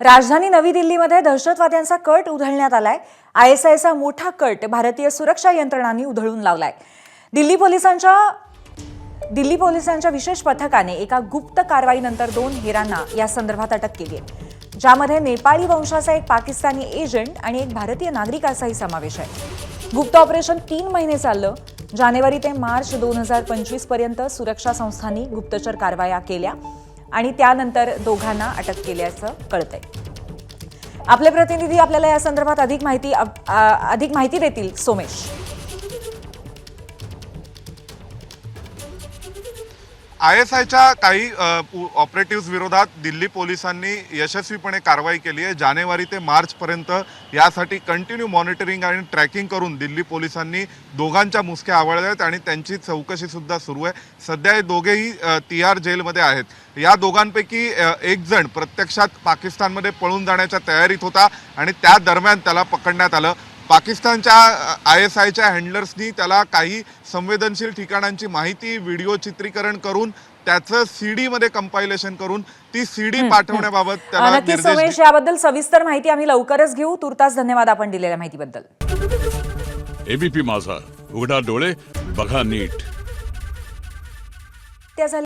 राजधानी नवी दिल्लीमध्ये दहशतवाद्यांचा कट उधळण्यात आलाय। ISIचा मोठा कट भारतीय सुरक्षा यंत्रणांनी उधळून लावलाय। दिल्ली पोलिसांच्या विशेष पथकाने एका गुप्त कारवाईनंतर 2 हेरांना या संदर्भात अटक केली आहे, ज्यामध्ये नेपाळी वंशाचा एक पाकिस्तानी एजंट आणि एक भारतीय नागरिकाचाही समावेश आहे। गुप्त ऑपरेशन 3 महिने चाललं। जानेवारी ते मार्च 2025 पर्यंत सुरक्षा संस्थांनी गुप्तचर कारवाया केल्या आणि त्यानंतर दोघांना अटक केल्याचं कळतंय। आपले प्रतिनिधी आपल्याला या संदर्भात अधिक माहिती देतील। सोमेश, ISIच्या काही ऑपरेटिव्स विरोधात दिल्ली पोलिसांनी यशस्वीपणे कारवाई केली आहे। जानेवारी ते मार्च पर्यंत यासाठी कंटिन्यू मॉनिटरिंग आणि ट्रॅकिंग करून दिल्ली पोलिसांनी दोघांच्या मुसक्या आवळल्या आहेत आणि त्यांची चौकशी सुद्धा सुरू आहे। सध्या हे दोघेही तिहार जेलमध्ये आहेत। या दोघांपैकी एक जण प्रत्यक्षात पाकिस्तानमध्ये पळून जाण्याच्या तयारीत होता आणि त्या दरम्यान त्याला पकडण्यात आलं। पाकिस्तानच्या ISIच्या हँडलर्सनी त्याला काही संवेदनशील ठिकाणांची माहिती व्हिडिओ चित्रीकरण करून त्याचं CD मध्ये कंपायलेशन करून ती CD पाठवण्याबाबत त्याला नक्की सोमेश, याबद्दल सविस्तर माहिती आम्ही लवकरच घेऊ। तुर्तास धन्यवाद आपण दिलेल्या माहितीबद्दल। ABP माझा, उघडा डोळे बघा नीट।